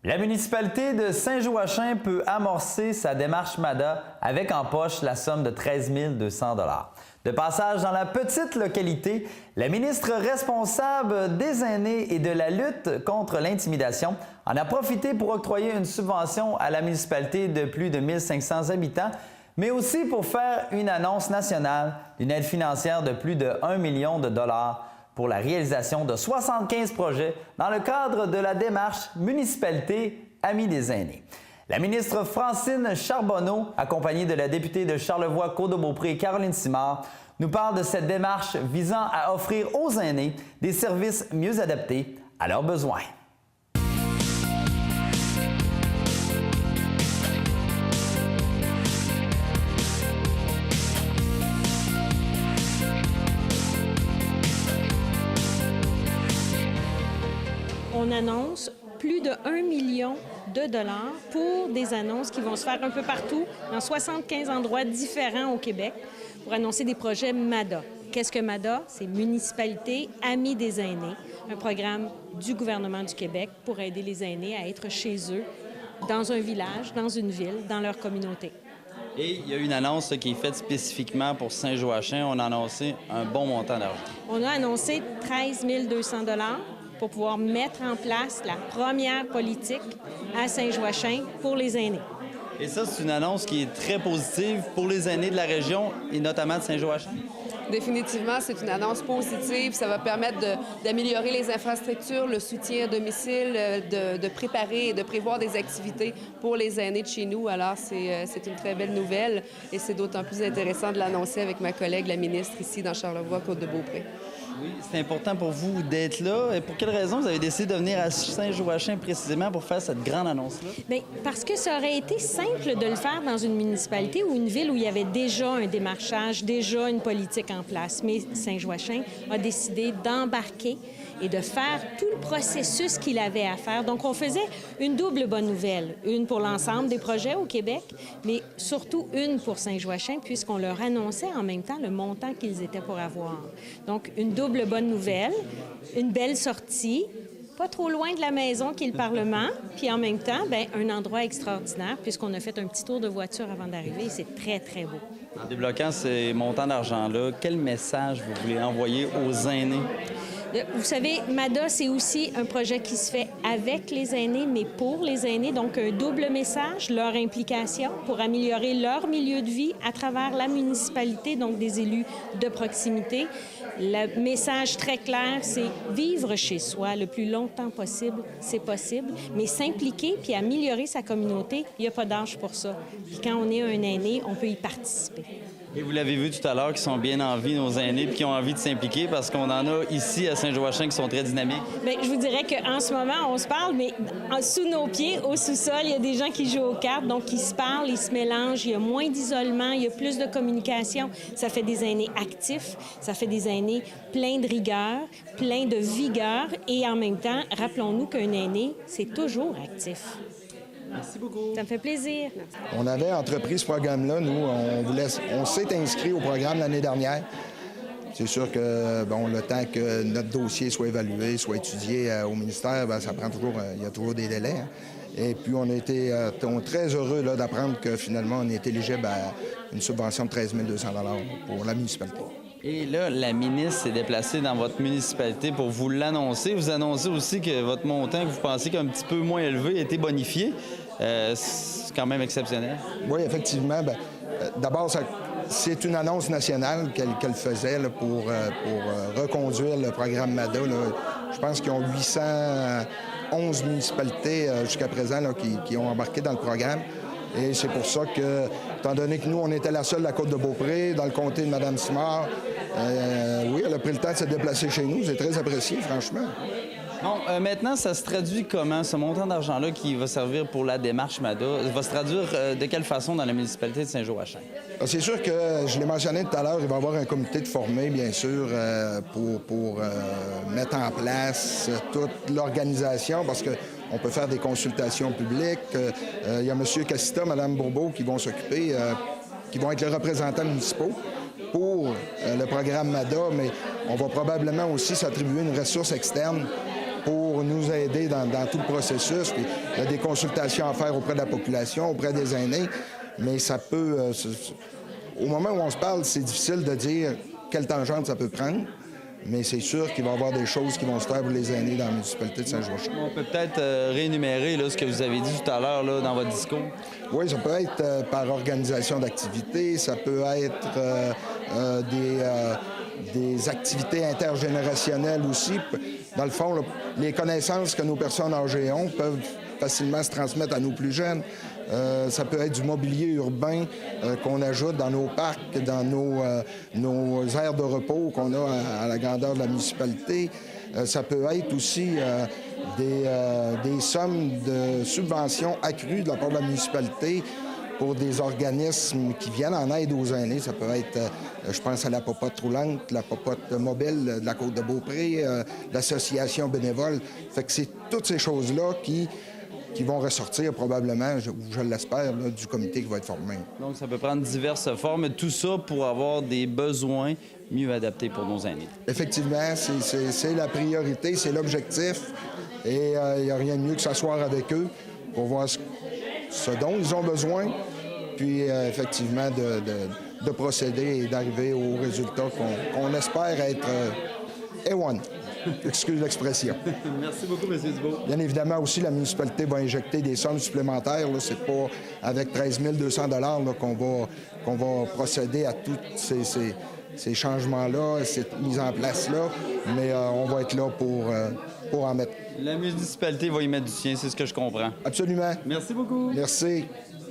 La municipalité de Saint-Joachim peut amorcer sa démarche MADA avec en poche la somme de 13 200 $. De passage dans la petite localité, la ministre responsable des aînés et de la lutte contre l'intimidation en a profité pour octroyer une subvention à la municipalité de plus de 1500 habitants, mais aussi pour faire une annonce nationale d'une aide financière de plus de 1 million de dollars pour la réalisation de 75 projets dans le cadre de la démarche Municipalité Amis des aînés. La ministre Francine Charbonneau, accompagnée de la députée de Charlevoix-Côte-de-Beaupré, Caroline Simard, nous parle de cette démarche visant à offrir aux aînés des services mieux adaptés à leurs besoins. On annonce plus de 1 million de dollars pour des annonces qui vont se faire un peu partout, dans 75 endroits différents au Québec, pour annoncer des projets MADA. Qu'est-ce que MADA? C'est Municipalité Amis des aînés, un programme du gouvernement du Québec pour aider les aînés à être chez eux, dans un village, dans une ville, dans leur communauté. Et il y a une annonce qui est faite spécifiquement pour Saint-Joachim. On a annoncé un bon montant d'argent. On a annoncé 13 200 $ pour pouvoir mettre en place la première politique à Saint-Joachim pour les aînés. Et ça, c'est une annonce qui est très positive pour les aînés de la région et notamment de Saint-Joachim. Définitivement, c'est une annonce positive. Ça va permettre d'améliorer les infrastructures, le soutien à domicile, de préparer et de prévoir des activités pour les aînés de chez nous. Alors, c'est une très belle nouvelle et c'est d'autant plus intéressant de l'annoncer avec ma collègue, la ministre, ici dans Charlevoix-Côte-de-Beaupré. Oui, c'est important pour vous d'être là. Et pour quelle raison vous avez décidé de venir à Saint-Joachim précisément pour faire cette grande annonce-là? Bien, parce que ça aurait été simple de le faire dans une municipalité ou une ville où il y avait déjà un démarchage, déjà une politique en place. Mais Saint-Joachim a décidé d'embarquer et de faire tout le processus qu'il avait à faire. Donc, on faisait une double bonne nouvelle. Une pour l'ensemble des projets au Québec, mais surtout une pour Saint-Joachim, puisqu'on leur annonçait en même temps le montant qu'ils étaient pour avoir. Donc, une double bonne nouvelle, une belle sortie, pas trop loin de la maison qui est le Parlement, puis en même temps, bien, un endroit extraordinaire, puisqu'on a fait un petit tour de voiture avant d'arriver, et c'est très, très beau. En débloquant ces montants d'argent-là, quel message vous voulez envoyer aux aînés? Vous savez, MADA, c'est aussi un projet qui se fait avec les aînés, mais pour les aînés. Donc, un double message, leur implication pour améliorer leur milieu de vie à travers la municipalité, donc des élus de proximité. Le message très clair, c'est vivre chez soi le plus longtemps possible, c'est possible, mais s'impliquer puis améliorer sa communauté, il n'y a pas d'âge pour ça. Puis quand on est un aîné, on peut y participer. Et vous l'avez vu tout à l'heure, qui sont bien en vie, nos aînés, puis qui ont envie de s'impliquer, parce qu'on en a ici à Saint-Joachim qui sont très dynamiques. Bien, je vous dirais qu'en ce moment, on se parle, mais sous nos pieds, au sous-sol, il y a des gens qui jouent aux cartes, donc ils se parlent, ils se mélangent, il y a moins d'isolement, il y a plus de communication. Ça fait des aînés actifs, ça fait des aînés pleins de rigueur, pleins de vigueur, et en même temps, rappelons-nous qu'un aîné, c'est toujours actif. Merci beaucoup. Ça me fait plaisir. On avait entrepris ce programme-là. Nous, on s'est inscrit au programme l'année dernière. C'est sûr que, bon, le temps que notre dossier soit évalué, soit étudié au ministère, bien, ça prend toujours, il y a toujours des délais. Hein. Et puis, on a été très heureux là, d'apprendre que finalement, on est éligible à une subvention de 13 200 $ pour la municipalité. Et là, la ministre s'est déplacée dans votre municipalité pour vous l'annoncer. Vous annoncez aussi que votre montant que vous pensez qu'un petit peu moins élevé a été bonifié. C'est quand même exceptionnel. Oui, effectivement. D'abord, c'est une annonce nationale qu'elle faisait là, pour reconduire le programme MADA. Là. Je pense qu'ils ont 811 municipalités jusqu'à présent là, qui ont embarqué dans le programme. Et c'est pour ça que, étant donné que nous, on était la seule de la Côte-de-Beaupré, dans le comté de Mme Simard, oui, elle a pris le temps de se déplacer chez nous. C'est très apprécié, franchement. Bon, maintenant, ça se traduit comment, ce montant d'argent-là qui va servir pour la démarche MADA, va se traduire de quelle façon dans la municipalité de Saint-Joachim? C'est sûr que, je l'ai mentionné tout à l'heure, il va y avoir un comité de formés, bien sûr, pour mettre en place toute l'organisation, parce qu'on peut faire des consultations publiques. Il y a M. Cassita, Mme Bourbeau qui vont s'occuper, qui vont être les représentants municipaux pour le programme MADA, mais on va probablement aussi s'attribuer une ressource externe pour pour nous aider dans tout le processus. Puis, il y a des consultations à faire auprès de la population, auprès des aînés, mais ça peut... au moment où on se parle, c'est difficile de dire quelle tangente ça peut prendre. Mais c'est sûr qu'il va y avoir des choses qui vont se faire pour les aînés dans la municipalité de Saint-Joachim. On peut peut-être réénumérer là, ce que vous avez dit tout à l'heure là, dans votre discours. Oui, ça peut être par organisation d'activités, ça peut être des activités intergénérationnelles aussi. Dans le fond, là, les connaissances que nos personnes âgées ont peuvent facilement se transmettre à nos plus jeunes. Ça peut être du mobilier urbain qu'on ajoute dans nos parcs, dans nos aires de repos qu'on a à la grandeur de la municipalité. Ça peut être aussi des sommes de subventions accrues de la part de la municipalité pour des organismes qui viennent en aide aux aînés. Ça peut être, je pense à la popote roulante, la popote mobile de la Côte-de-Beaupré, l'association bénévole. Fait que c'est toutes ces choses-là qui vont ressortir probablement, je l'espère, là, du comité qui va être formé. Donc, ça peut prendre diverses formes, tout ça pour avoir des besoins mieux adaptés pour nos aînés. Effectivement, c'est la priorité, c'est l'objectif. Et il n'y a rien de mieux que s'asseoir avec eux pour voir ce dont ils ont besoin, puis effectivement de procéder et d'arriver au résultat qu'on espère être A1. Excuse l'expression. Merci beaucoup, M. Dubois. Bien évidemment aussi, la municipalité va injecter des sommes supplémentaires. Ce n'est pas avec 13 200 $ qu'on va procéder à tous ces changements-là, cette mise en place-là, mais on va être là pour en mettre. La municipalité va y mettre du sien, c'est ce que je comprends. Absolument. Merci beaucoup. Merci.